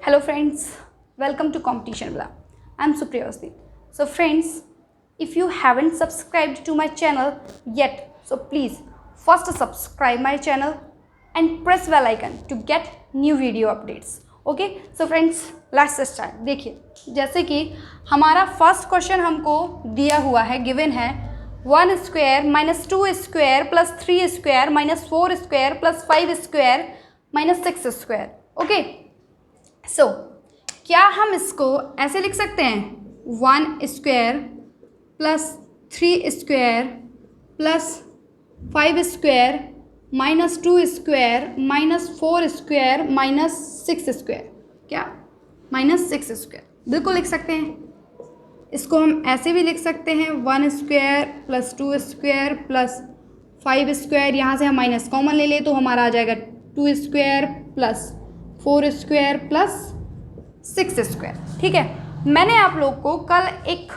Hello friends, welcome to Competition Villa. I am Supriya Austin. So friends, if you haven't subscribed to my channel yet, so please first subscribe my channel and press bell icon to get new video updates. Okay, so friends, let's start. देखिए, जैसे कि हमारा first question हमको दिया हुआ है, given है 1 square minus 2 square plus 3 square minus 4 square plus 5 square minus 6 square. Okay, so क्या हम इसको ऐसे लिख सकते हैं 1 square plus 3 square plus 5 square minus 2 square minus 4 square minus 6 square. क्या माइनस 6 स्क्वायर बिल्कुल लिख सकते हैं. इसको हम ऐसे भी लिख सकते हैं 1 square plus 2 square plus 5 square. यहाँ से हम माइनस कॉमन ले लें तो हमारा आ जाएगा 2 square plus 4 square plus 6 square. ठीक है, मैंने आप लोग को कल एक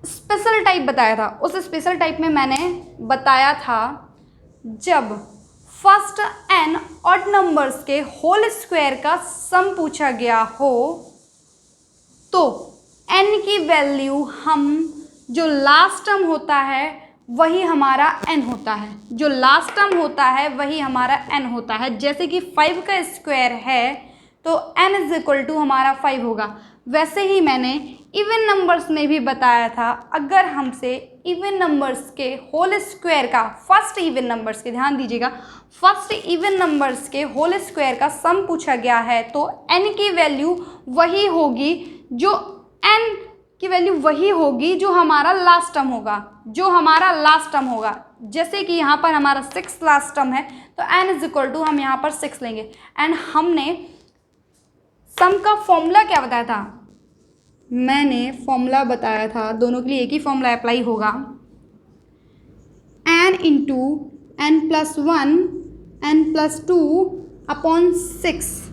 स्पेशल टाइप बताया था. उस स्पेशल टाइप में मैंने बताया था जब फर्स्ट n ऑड नंबर्स के होल स्क्वायर का सम पूछा गया हो तो n की वैल्यू हम जो लास्ट टर्म होता है वही हमारा n होता है. जो लास्ट टर्म होता है वही हमारा n होता है. जैसे कि 5 का स्क्वायर है तो n इज इक्वल टू हमारा 5 होगा. वैसे ही मैंने इवन नंबर्स में भी बताया था, अगर हमसे इवन नंबर्स के होल स्क्वायर का, फर्स्ट इवन नंबर्स के, ध्यान दीजिएगा, फर्स्ट इवन नंबर्स के होल स्क्वायर का सम पूछा गया है तो n की वैल्यू वही होगी जो जो हमारा लास्ट टर्म होगा. जैसे कि यहाँ पर हमारा 6 लास्ट टर्म है तो n इज इक्वल टू हम यहाँ पर 6 लेंगे. एंड हमने सम का फॉर्मूला क्या बताया था? मैंने फॉर्मूला बताया था, दोनों के लिए एक ही फॉर्मूला अप्लाई होगा, n into n plus 1 n plus 2 upon 6.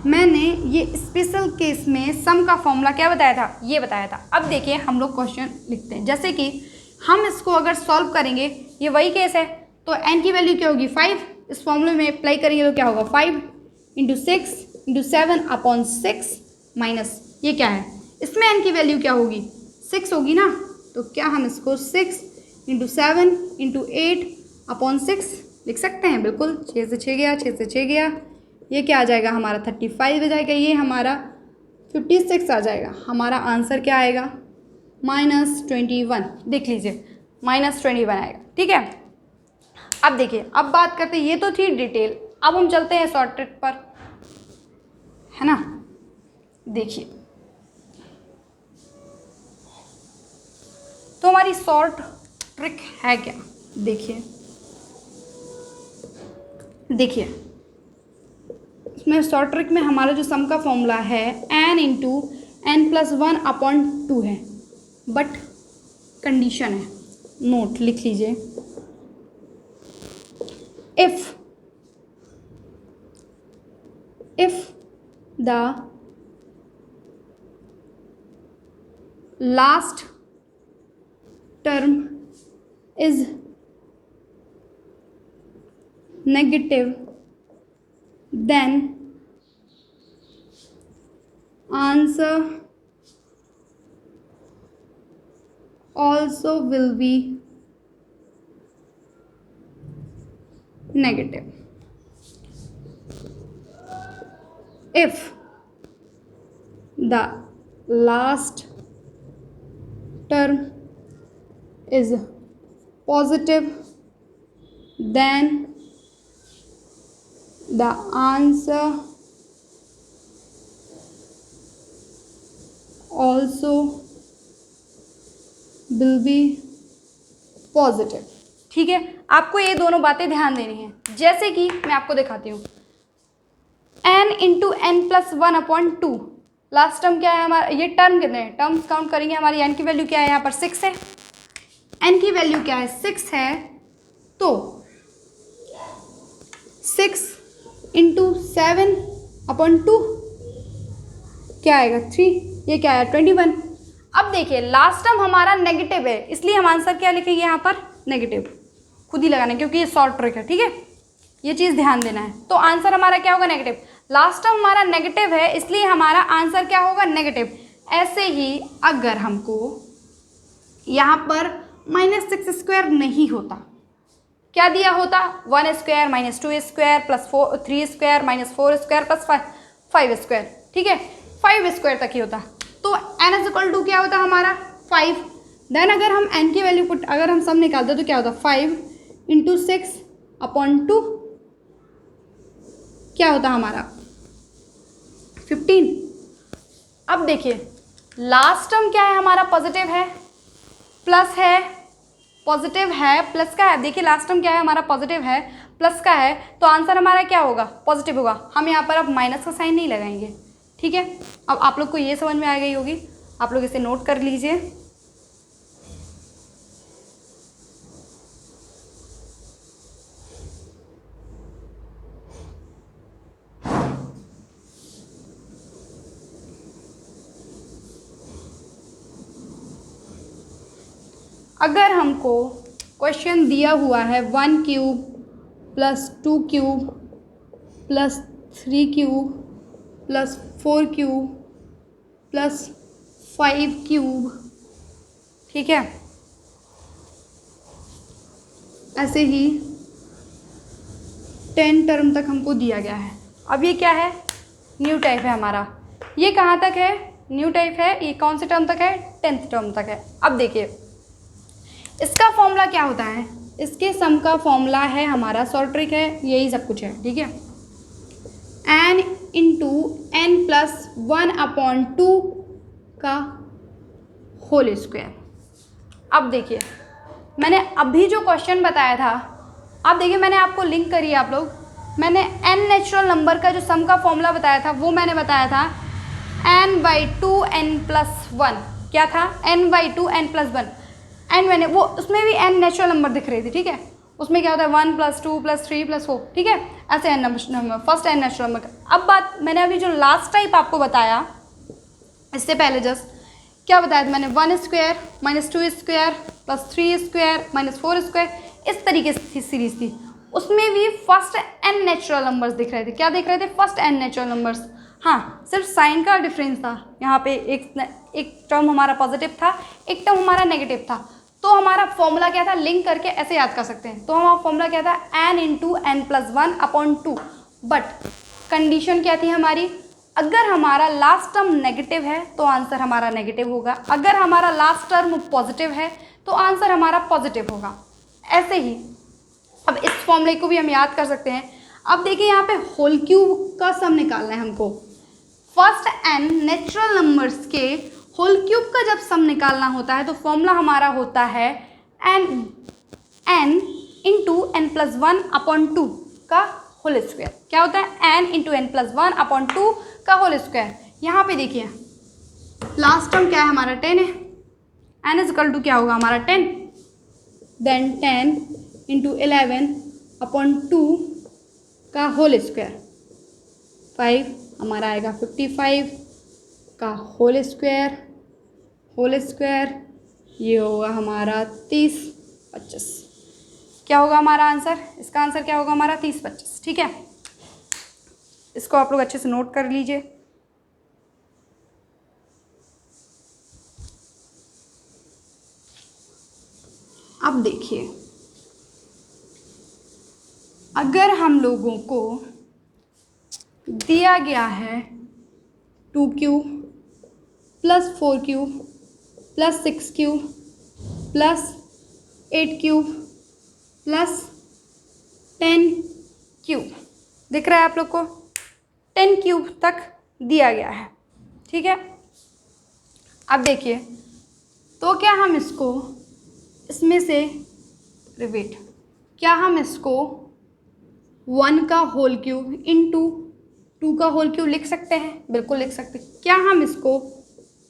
मैंने ये स्पेशल केस में सम का फॉर्मूला क्या बताया था? ये बताया था. अब देखिए हम लोग क्वेश्चन लिखते हैं. जैसे कि हम इसको अगर सॉल्व करेंगे, ये वही केस है, तो n की वैल्यू क्या होगी 5. इस फॉर्मूले में अप्लाई करेंगे तो क्या होगा 5 इंटू 6 इंटू 7 अपॉन 6 माइनस ये क्या है, इसमें n की वैल्यू क्या होगी 6 होगी ना. तो क्या हम इसको 6 इंटू 7 इंटू 8 अपॉन 6 लिख सकते हैं? बिल्कुल. 6 से 6 गया, 6 से 6 गया, ये क्या आ जाएगा हमारा 35 आ जाएगा, ये हमारा 56 आ जाएगा. हमारा आंसर क्या आएगा -21. देख लीजिए -21 आएगा. ठीक है, अब देखिए, अब बात करते हैं, ये तो थी डिटेल. अब हम चलते हैं शॉर्ट ट्रिक पर, है ना. देखिए तो हमारी शॉर्ट ट्रिक है क्या? देखिए इसमें शॉर्ट ट्रिक में हमारा जो सम का फॉर्मूला है n into n plus 1 upon 2 है, बट कंडीशन है, नोट लिख लीजिए. If the last term is negative then answer also will be negative. If the last term is positive then the answer also will be positive. ठीक है, आपको ये दोनों बातें ध्यान देनी है. जैसे कि मैं आपको दिखाती हूँ, n into n plus 1 upon 2, last term क्या है हमारा, ये टर्म कितने हैं, टर्म्स काउंट करेंगे. हमारी n की वैल्यू क्या है, यहाँ पर 6 है, n की वैल्यू क्या है 6 है, तो 6 इंटू 7 अपॉन 2 क्या आएगा 3, ये क्या आया 21. अब देखिए लास्ट टर्म हमारा नेगेटिव है, इसलिए हम आंसर क्या लिखेंगे यहाँ पर नेगेटिव. खुद ही लगाना है क्योंकि ये शॉर्ट ट्रिक है. ठीक है, ये चीज़ ध्यान देना है. तो आंसर हमारा क्या होगा नेगेटिव. लास्ट टर्म हमारा नेगेटिव है, इसलिए हमारा आंसर क्या होगा, नेगेटिव। ऐसे ही अगर हमको यहाँ पर -6² नहीं होता, क्या दिया होता, 1² -2² प्लस 3² -4² प्लस 5², ठीक है, 5² तक ही होता, तो n = क्या होता हमारा 5। देन अगर हम n की वैल्यू अगर हम सब निकालते तो क्या होता, 5 × 6/2 क्या होता हमारा 15। अब देखिए लास्ट टर्म क्या है हमारा, पॉजिटिव है, प्लस है, पॉजिटिव है, प्लस का है। देखिए लास्ट टर्म क्या है हमारा, पॉजिटिव है, प्लस का है, तो आंसर हमारा क्या होगा, पॉजिटिव होगा। हम यहाँ पर अब माइनस का साइन नहीं लगाएंगे, ठीक है। अब आप लोग को ये समझ में आ गई होगी, आप लोग इसे नोट कर लीजिए। अगर हमको क्वेश्चन दिया हुआ है 1³ + 2³ + 3³ + 4³ + 5³, ठीक है, ऐसे ही 10 टर्म तक हमको दिया गया है। अब ये क्या है, न्यू टाइप है हमारा, ये कहाँ तक है, न्यू टाइप है, ये कौन से टर्म तक है, 10th टर्म तक है। अब देखिए इसका फॉर्मूला क्या होता है, इसके सम का फॉर्मूला है हमारा, शॉर्ट ट्रिक है, यही सब कुछ है, ठीक है, n × n + 1/2 का होल स्क्वायर। अब देखिए मैंने अभी जो क्वेश्चन बताया था, अब देखिए मैंने आपको लिंक करी है आप लोग, मैंने n नेचुरल नंबर का जो सम का फॉर्मूला बताया था वो मैंने बताया था n/2 n + 1, क्या था, n/2 n + 1, एंड मैंने वो उसमें भी n नेचुरल नंबर दिख रही थी, ठीक है, उसमें क्या होता है 1 + 2 + 3 + 4, ठीक है, ऐसे n number, first n natural number. अब बात मैंने अभी जो लास्ट टाइप आपको बताया, इससे पहले जस्ट क्या बताया था मैंने, 1² -2² + 3² -4², इस तरीके से सीरीज थी, उसमें भी फर्स्ट n नेचुरल नंबर्स दिख रहे थे, क्या दिख रहे थे, फर्स्ट n नेचुरल नंबर्स। हाँ, सिर्फ साइन का डिफरेंस था, यहाँ पे एक टर्म हमारा पॉजिटिव था, एक टर्म हमारा नेगेटिव था, तो हमारा फॉर्मूला क्या था, लिंक करके ऐसे याद कर सकते हैं, तो हमारा फॉर्मूला क्या था, n × n + 1/2। बट कंडीशन क्या थी हमारी, अगर हमारा लास्ट टर्म नेगेटिव है तो आंसर हमारा नेगेटिव होगा, अगर हमारा लास्ट टर्म पॉजिटिव है तो आंसर हमारा पॉजिटिव होगा। ऐसे ही अब इस फॉर्मूले को भी हम याद कर सकते हैं। अब देखिए यहाँ पे होल क्यूब का सम निकालना है हमको, फर्स्ट n नेचुरल नंबर्स के होल क्यूब का जब सम निकालना होता है तो फॉर्मूला हमारा होता है n × n + 1/2 का होल स्क्वायर। क्या होता है, n × n + 1/2 का होल स्क्वायर। यहाँ पे देखिए लास्ट टर्म क्या है हमारा, 10 है, n = क्या होगा हमारा 10, देन 10 × 11/2 का होल स्क्वायर, 5 हमारा आएगा 55 का होल स्क्वायर, ये होगा हमारा 30/25। क्या होगा हमारा आंसर, इसका आंसर क्या होगा हमारा 30/25, ठीक है। इसको आप लोग अच्छे से नोट कर लीजिए। अब देखिए अगर हम लोगों को दिया गया है 2³ + 4³ + 6³ + 8³ + 10³ दिख रहा है आप लोग को, 10³ तक दिया गया है, ठीक है। अब देखिए तो क्या हम इसको इसमें से रिपीट, क्या हम इसको 1 का होल क्यूब इंटू 2 का होल क्यूब लिख सकते हैं, बिल्कुल लिख सकते हैं। क्या हम इसको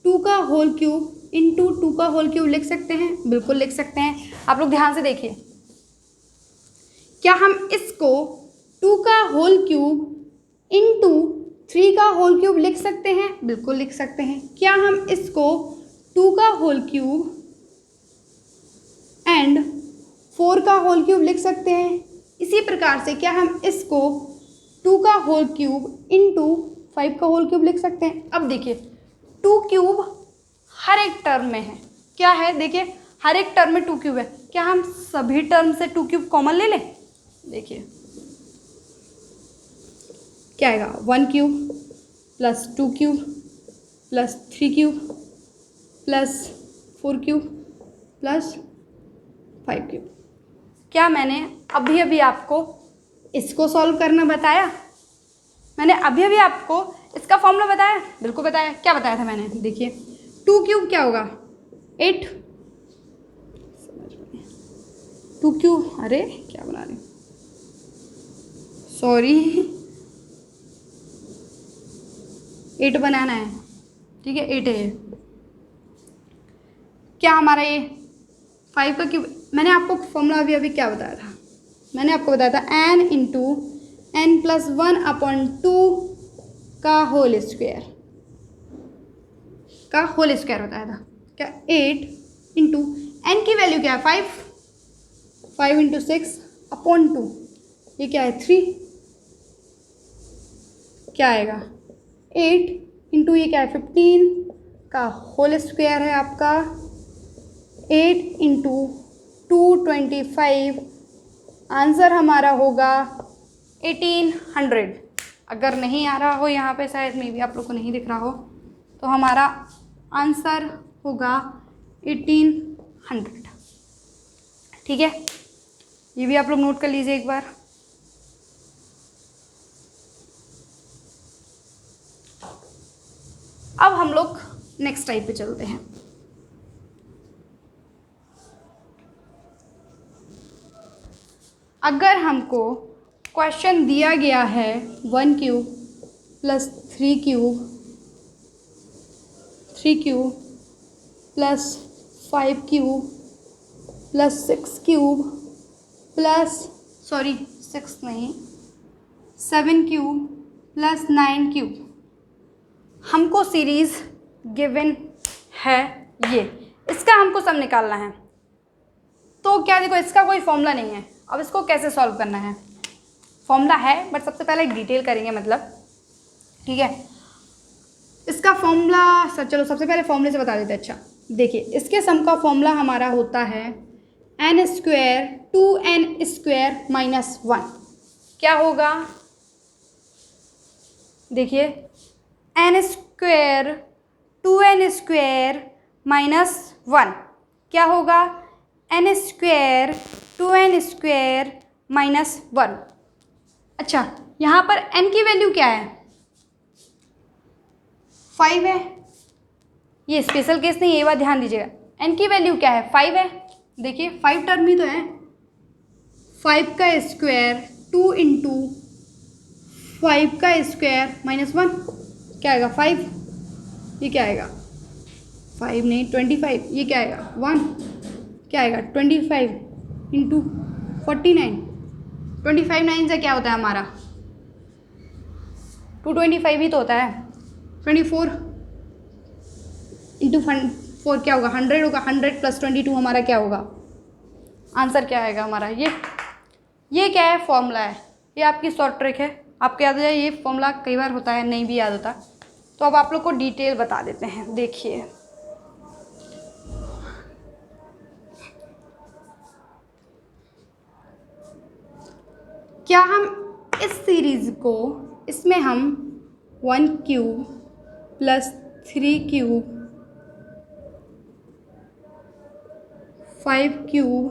2 का होल क्यूब इंटू 2 का होल क्यूब लिख सकते हैं, बिल्कुल लिख सकते हैं। आप लोग ध्यान से देखिए, क्या हम इसको 2 का होल क्यूब इंटू 3 का होल क्यूब लिख सकते हैं, बिल्कुल लिख सकते हैं। क्या हम इसको 2 का होल क्यूब एंड 4 का होल क्यूब लिख सकते हैं। इसी प्रकार से क्या हम इसको 2 का होल क्यूब इंटू 5 का होल क्यूब लिख सकते हैं। अब देखिए 2 क्यूब हर एक टर्म में है, क्या है देखिए हर एक टर्म में 2 क्यूब है, क्या हम सभी टर्म से 2 क्यूब कॉमन ले लें? देखिए क्या आएगा 1 cube plus 2 cube plus 3 cube plus 4 cube plus 5 cube. क्या मैंने अभी अभी आपको इसको सॉल्व करना बताया? मैंने अभी अभी आपको इसका फॉर्मूला बताया? बिल्कुल बताया। क्या बताया था मैंने? देखिए 2 क्यूब क्या होगा 8, 2 क्यूब, अरे क्या बना रही हूँ, सॉरी 8 बनाना है, ठीक है 8 है ये। क्या हमारा ये 5 का क्यूब, मैंने आपको फॉर्मूला अभी अभी क्या बताया था? मैंने आपको बताया था n into n plus 1 upon 2 का होल स्क्वायर, का होल स्क्वायर बताया था। क्या 8 इंटू n की वैल्यू क्या है 5 इंटू 6 अपॉन 2, ये क्या है 3, क्या आएगा 8 इंटू ये क्या है 15 का होल स्क्वायर है आपका 8 इंटू 225, आंसर हमारा होगा 1800। अगर नहीं आ रहा हो यहाँ पे, शायद मे भी आप लोग को नहीं दिख रहा हो, तो हमारा आंसर होगा 1800। ठीक है, ये भी आप लोग नोट कर लीजिए एक बार। अब हम लोग नेक्स्ट टाइप पे चलते हैं। अगर हमको क्वेश्चन दिया गया है 1 cube plus 3 cube plus 5 cube plus 6 cube plus 7 cube plus 9 cube, हमको सीरीज गिवन है ये, इसका हमको सब निकालना है। तो क्या देखो इसका कोई फॉर्मूला नहीं है, अब इसको कैसे सॉल्व करना है? फॉर्मूला है बट सबसे पहले डिटेल करेंगे, मतलब ठीक है। इसका फॉर्मूला चलो सबसे पहले फॉर्मूले से बता देते हैं। अच्छा देखिए, इसके सम का फॉर्मूला हमारा होता है n square 2n square minus 1। क्या होगा देखिए n square 2n square minus 1, क्या होगा n square 2n square minus 1। अच्छा यहाँ पर n की वैल्यू क्या है 5 है, ये स्पेशल केस नहीं, ये बात ध्यान दीजिएगा। n की वैल्यू क्या है 5 है, देखिए 5 टर्म ही तो है। 5 का स्क्वायर 2 इंटू 5 का स्क्वायर माइनस 1, क्या आएगा 5, ये क्या आएगा 5 नहीं 25, ये क्या आएगा 1, क्या आएगा 25 इंटू 49, 25 9 से क्या होता है हमारा 225 ही तो होता है। 24 इंटू 4 क्या होगा 100 होगा, 100 प्लस 22 हमारा क्या होगा, आंसर क्या आएगा हमारा ये क्या है फॉर्मूला है, ये आपकी शॉर्ट ट्रिक है, आपको याद हो जाए। ये फॉर्मूला कई बार होता है नहीं भी याद होता, तो अब आप लोग को डिटेल बता देते हैं। देखिए क्या हम इस सीरीज़ को, इसमें हम 1 cube plus 3 cube 5 cube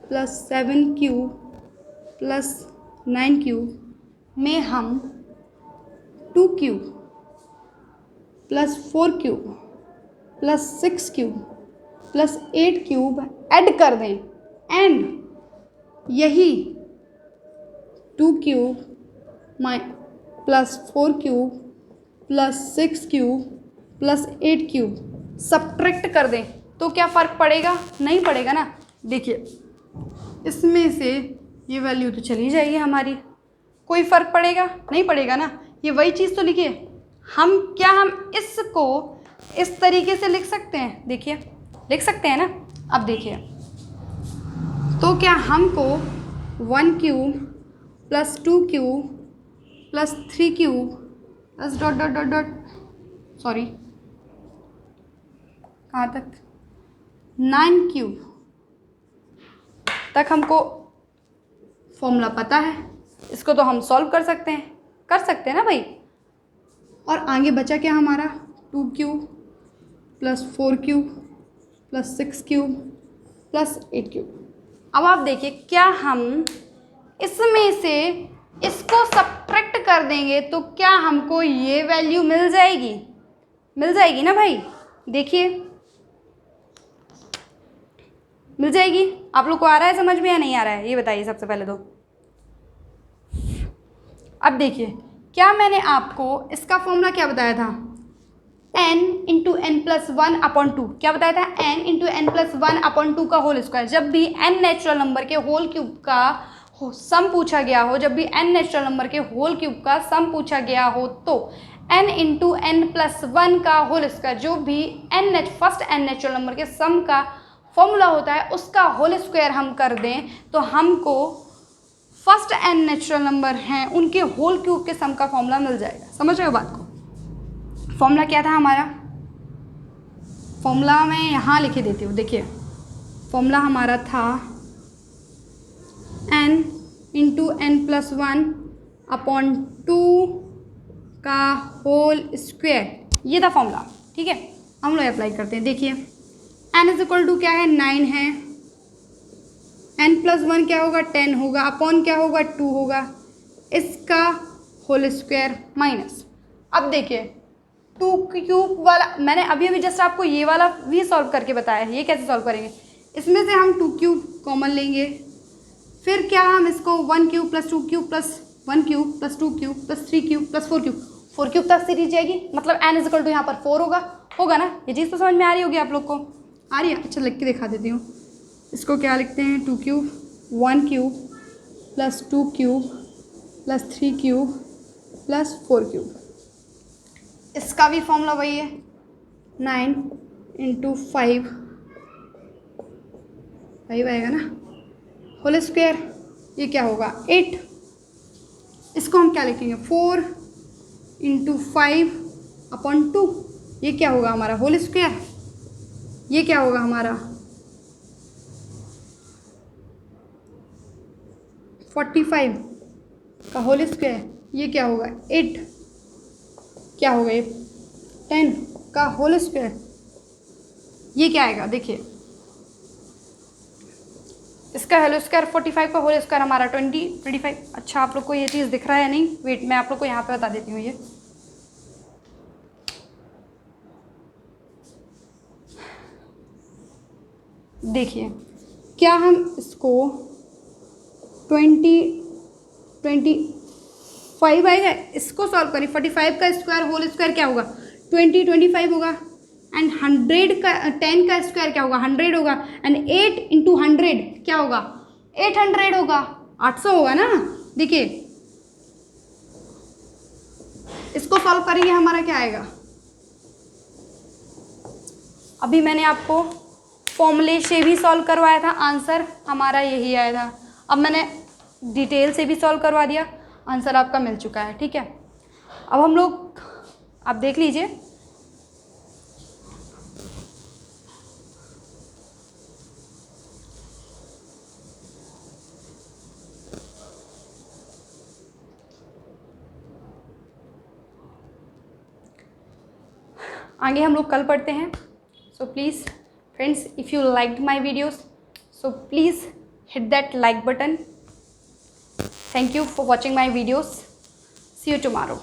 plus 7 cube plus 9 cube में हम 2 cube plus 4 cube plus 6 cube plus 8 cube add कर दें, एंड यही 2 cube plus 4 cube plus 6 cube plus 8 cube subtract कर दें, तो क्या फ़र्क पड़ेगा? नहीं पड़ेगा ना। देखिए इसमें से ये वैल्यू तो चली जाएगी हमारी, कोई फ़र्क पड़ेगा? नहीं पड़ेगा ना। ये वही चीज़ तो लिखिए, हम इसको इस तरीके से लिख सकते हैं, देखिए लिख सकते हैं ना। अब देखिए तो क्या हमको 1 cube plus 2 cube plus 3 cube plus dot dot dot dot, sorry कहाँ तक, 9 क्यूब तक हमको फॉर्मूला पता है। इसको तो हम सॉल्व कर सकते हैं ना भाई। और आगे बचा क्या हमारा, 2 cube plus 4 cube plus 6 cube plus 8 cube. अब आप देखिए, क्या हम इसमें से इसको सब्ट्रैक्ट कर देंगे तो क्या हमको ये वैल्यू मिल जाएगी ना भाई। देखिए मिल जाएगी। आप लोग को आ रहा है समझ में या नहीं आ रहा है, ये बताइए सबसे पहले तो। अब देखिए, क्या मैंने आपको इसका फॉर्मूला क्या बताया था, n इंटू एन प्लस 1/2। क्या बताया था, n इंटू एन प्लस 1/2 का होल स्क्वायर। जब भी n नेचुरल नंबर के होल क्यूब का सम पूछा गया हो, जब भी n नेचुरल नंबर के होल क्यूब का सम पूछा गया हो तो n इंटू एन प्लस 1 का होल स्क्वायर, जो भी फर्स्ट n नेचुरल नंबर के सम का फॉर्मूला होता है उसका होल स्क्वायर हम कर दें तो हमको फर्स्ट n नेचुरल नंबर हैं उनके होल क्यूब के सम का फॉर्मूला मिल जाएगा। समझ रहे हो बात को। फॉर्मूला क्या था हमारा, फॉर्मूला मैं यहाँ लिखे देती हूँ। देखिए फॉर्मूला हमारा था n इंटू एन प्लस 1/2 का होल स्क्वायर, ये था फॉर्मूला। ठीक है, हम लोग अप्लाई करते हैं। देखिए n इज इक्वल टू क्या है, 9 है, n प्लस 1 क्या होगा, 10 होगा, अपॉन क्या होगा, 2 होगा, इसका होल स्क्वायर माइनस। अब देखिए 2 क्यूब वाला मैंने अभी जस्ट आपको ये वाला भी सॉल्व करके बताया है। ये कैसे सॉल्व करेंगे, इसमें से हम 2 क्यूब कॉमन लेंगे, फिर क्या हम इसको 1 cube plus 2 cube plus 1 cube plus 2 cube plus 3 cube plus 4 cube तक सीरीज जाएगी। मतलब n इज इक्वल टू यहाँ पर 4 होगा ना। ये चीज़ तो समझ में आ रही होगी आप लोग को, आ रही है। अच्छा लिख के दिखा देती हूँ। इसको क्या लिखते हैं, 2 cube 1 cube plus 2 cube plus 3 cube plus 4 cube. इसका भी फॉर्मूला वही है, 9 इंटू 5 आएगा ना, होल स्क्वायर, ये क्या होगा 8। इसको हम क्या लिखेंगे, 4 इंटू 5/2, ये क्या होगा हमारा होल स्क्वायर। ये क्या होगा हमारा 45 का होल स्क्वायर, ये क्या होगा 8, क्या होगा ये 10 का होल स्क्वायर, ये क्या आएगा। देखिए इसका होल स्क्वायर 45 का होल स्क्वायर हमारा 25। अच्छा आप लोग को ये चीज़ दिख रहा है या नहीं, वेट मैं आप लोग को यहाँ पे बता देती हूँ। ये देखिए, क्या हम इसको 25 आएगा, इसको सॉल्व करें। 45 का स्क्वायर होल स्क्वायर क्या होगा 25 होगा, एंड 100 का 10 का स्क्वायर क्या होगा 100 होगा, एंड 8 इंटू 100 क्या होगा 800 होगा, 800 होगा ना। देखिए इसको सॉल्व करेंगे हमारा क्या आएगा। अभी मैंने आपको फॉर्मूले से भी सॉल्व करवाया था, आंसर हमारा यही आया था। अब मैंने डिटेल से भी सॉल्व करवा दिया, आंसर आपका मिल चुका है। ठीक है, अब हम लोग आप देख लीजिए, आगे हम लोग कल पढ़ते हैं। So please friends, if you liked my videos, so please hit that like button. Thank you for watching my videos. See you tomorrow.